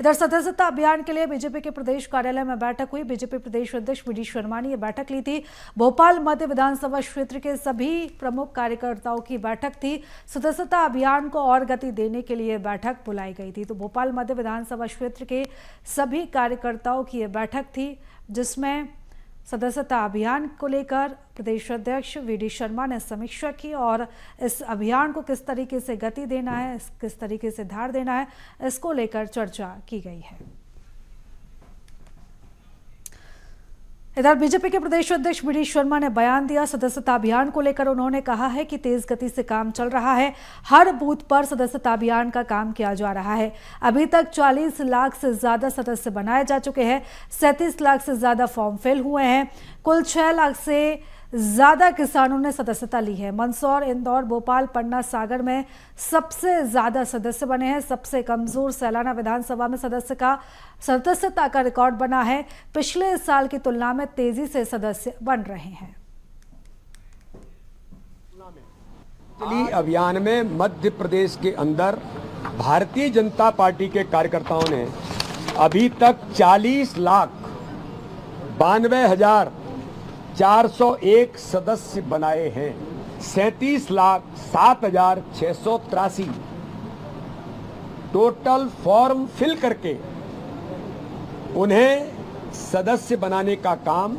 इधर सदस्यता अभियान के लिए बीजेपी के प्रदेश कार्यालय में बैठक हुई। बीजेपी प्रदेश अध्यक्ष वी डी शर्मा ने यह बैठक ली थी। भोपाल मध्य विधानसभा क्षेत्र के सभी प्रमुख कार्यकर्ताओं की बैठक थी। सदस्यता अभियान को और गति देने के लिए बैठक बुलाई गई थी। तो भोपाल मध्य विधानसभा क्षेत्र के सभी कार्यकर्ताओं की यह बैठक थी, जिसमें सदस्यता अभियान को लेकर प्रदेश अध्यक्ष वी डी शर्मा ने समीक्षा की और इस अभियान को किस तरीके से गति देना है, किस तरीके से धार देना है, इसको लेकर चर्चा की गई है। इधर बीजेपी के प्रदेश अध्यक्ष वी डी शर्मा ने बयान दिया। सदस्यता अभियान को लेकर उन्होंने कहा है कि तेज गति से काम चल रहा है। हर बूथ पर सदस्यता अभियान का काम किया जा रहा है। अभी तक 40 लाख से ज्यादा सदस्य बनाए जा चुके हैं। 37 लाख से ज्यादा फॉर्म फिल हुए हैं। कुल 6 लाख से ज्यादा किसानों ने सदस्यता ली है। मंदसौर, इंदौर, भोपाल, पन्ना, सागर में सबसे ज्यादा सदस्य बने हैं। सबसे कमजोर सैलाना विधानसभा में सदस्यता का रिकॉर्ड बना है। पिछले साल की तुलना में तेजी से सदस्य बन रहे हैं। अभियान में मध्य प्रदेश के अंदर भारतीय जनता पार्टी के कार्यकर्ताओं ने अभी तक 40,92,401 सदस्य बनाए हैं। 37,07,683 टोटल फॉर्म फिल करके उन्हें सदस्य बनाने का काम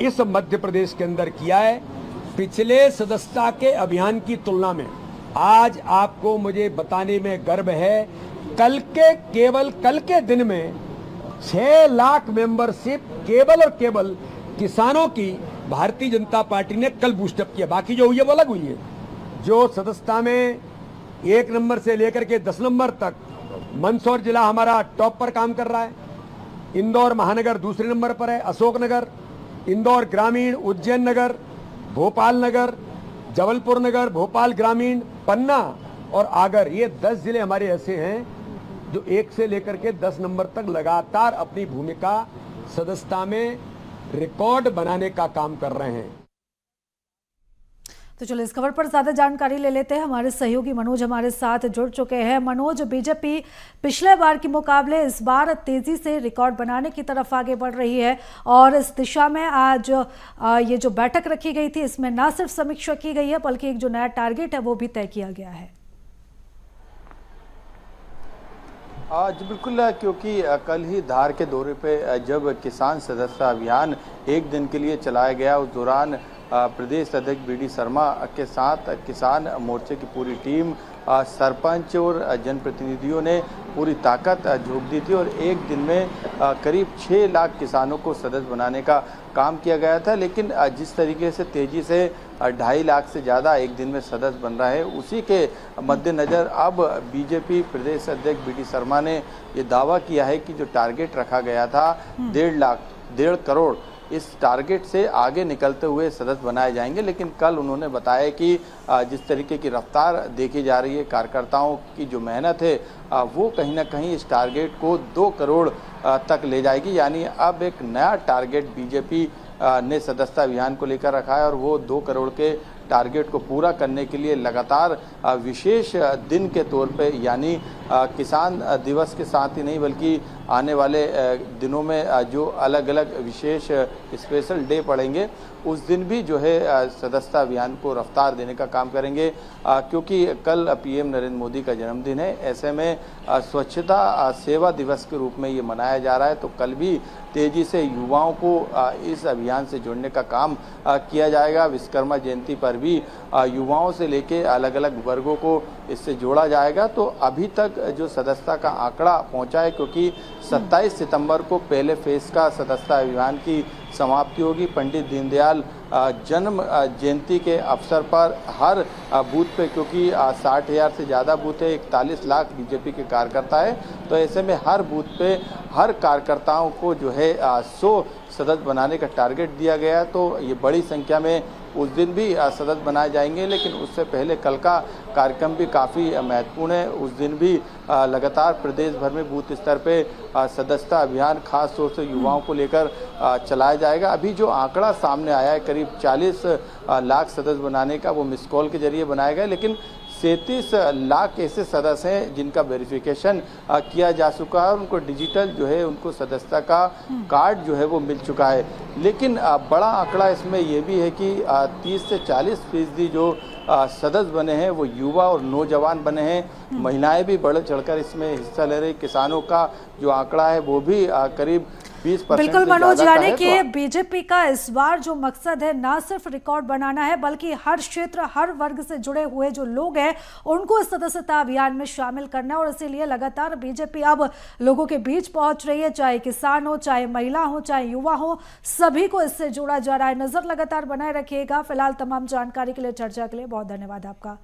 इस मध्य प्रदेश के अंदर किया है। पिछले सदस्यता के अभियान की तुलना में आज आपको मुझे बताने में गर्व है, केवल कल के दिन में 6 लाख मेंबरशिप केवल किसानों की भारतीय जनता पार्टी ने कल बूस्टअप किया। बाकी जो हुई है वो अलग हुई है। जो सदस्यता में 1 नंबर से लेकर के 10 नंबर तक मंदसौर जिला हमारा टॉप पर काम कर रहा है। इंदौर महानगर दूसरे नंबर पर है। अशोकनगर, इंदौर ग्रामीण, उज्जैन नगर, भोपाल नगर, जबलपुर नगर, भोपाल ग्रामीण, पन्ना और आगर, ये 10 जिले हमारे ऐसे हैं जो 1 से लेकर के 10 नंबर तक लगातार अपनी भूमिका सदस्यता में रिकॉर्ड बनाने का काम कर रहे हैं। तो चलो इस खबर पर ज्यादा जानकारी ले लेते हैं। हमारे सहयोगी मनोज हमारे साथ जुड़ चुके हैं। मनोज, बीजेपी पिछले बार के मुकाबले इस बार तेजी से रिकॉर्ड बनाने की तरफ आगे बढ़ रही है और इस दिशा में आज ये जो बैठक रखी गई थी, इसमें न सिर्फ समीक्षा की गई है बल्कि एक जो नया टारगेट है वो भी तय किया गया है। जी बिल्कुल, क्योंकि कल ही धार के दौरे पे जब किसान सदस्यता अभियान 1 दिन के लिए चलाया गया, उस दौरान प्रदेश अध्यक्ष वी डी शर्मा के साथ किसान मोर्चे की पूरी टीम, सरपंच और जनप्रतिनिधियों ने पूरी ताकत झोंक दी थी और 1 दिन में करीब 6 लाख किसानों को सदस्य बनाने का काम किया गया था। लेकिन जिस तरीके से तेजी से 2.5 लाख से ज़्यादा 1 दिन में सदस्य बन रहा है, उसी के मद्देनज़र अब बीजेपी प्रदेश अध्यक्ष वी डी शर्मा ने ये दावा किया है कि जो टारगेट रखा गया था 1.5 करोड़, इस टारगेट से आगे निकलते हुए सदस्य बनाए जाएंगे। लेकिन कल उन्होंने बताया कि जिस तरीके की रफ्तार देखी जा रही है, कार्यकर्ताओं की जो मेहनत है वो कहीं ना कहीं इस टारगेट को 2 करोड़ तक ले जाएगी। यानी अब एक नया टारगेट बीजेपी ने सदस्यता अभियान को लेकर रखा है और वो 2 करोड़ के टारगेट को पूरा करने के लिए लगातार विशेष दिन के तौर पे, यानी किसान दिवस के साथ ही नहीं बल्कि आने वाले दिनों में जो अलग अलग विशेष स्पेशल डे पड़ेंगे, उस दिन भी जो है सदस्यता अभियान को रफ्तार देने का काम करेंगे। क्योंकि कल पीएम नरेंद्र मोदी का जन्मदिन है, ऐसे में स्वच्छता सेवा दिवस के रूप में ये मनाया जा रहा है। तो कल भी तेजी से युवाओं को इस अभियान से जोड़ने का काम किया जाएगा। विश्वकर्मा जयंती पर भी युवाओं से लेके अलग अलग वर्गों को इससे जोड़ा जाएगा। तो अभी तक जो सदस्यता का आंकड़ा पहुंचा है, क्योंकि 27 सितंबर को पहले फेज का सदस्यता अभियान की समाप्ति होगी। पंडित दीनदयाल जन्म जयंती के अवसर पर हर बूथ पे, क्योंकि 60,000 से ज़्यादा बूथ है, 41 लाख बीजेपी के कार्यकर्ता है, तो ऐसे में हर बूथ पे हर कार्यकर्ताओं को जो है 100 सदस्य बनाने का टारगेट दिया गया। तो ये बड़ी संख्या में उस दिन भी सदस्य बनाए जाएंगे। लेकिन उससे पहले कल का कार्यक्रम भी काफ़ी महत्वपूर्ण है। उस दिन भी लगातार प्रदेश भर में बूथ स्तर पे सदस्यता अभियान खास तौर से युवाओं को लेकर चलाया जाएगा। अभी जो आंकड़ा सामने आया है करीब 40 लाख सदस्य बनाने का, वो मिस कॉल के जरिए बनाया गया। लेकिन 37 लाख ऐसे सदस्य हैं जिनका वेरिफिकेशन किया जा चुका है और उनको डिजिटल जो है उनको सदस्यता का कार्ड जो है वो मिल चुका है। लेकिन बड़ा आंकड़ा इसमें यह भी है कि 30 से 40% जो सदस्य बने हैं वो युवा और नौजवान बने हैं। महिलाएं भी बढ़ चढ़कर इसमें हिस्सा ले रही। किसानों का जो आंकड़ा है वो भी करीब 20% बिल्कुल मनोज, यानी कि तो बीजेपी का इस बार जो मकसद है ना सिर्फ रिकॉर्ड बनाना है बल्कि हर क्षेत्र हर वर्ग से जुड़े हुए जो लोग हैं उनको इस सदस्यता अभियान में शामिल करना है और इसीलिए लगातार बीजेपी अब लोगों के बीच पहुंच रही है, चाहे किसान हो, चाहे महिला हो, चाहे युवा हो, सभी को इससे जोड़ा जा रहा है। नजर लगातार बनाए रखिएगा। फिलहाल तमाम जानकारी के लिए, चर्चा के लिए बहुत धन्यवाद आपका।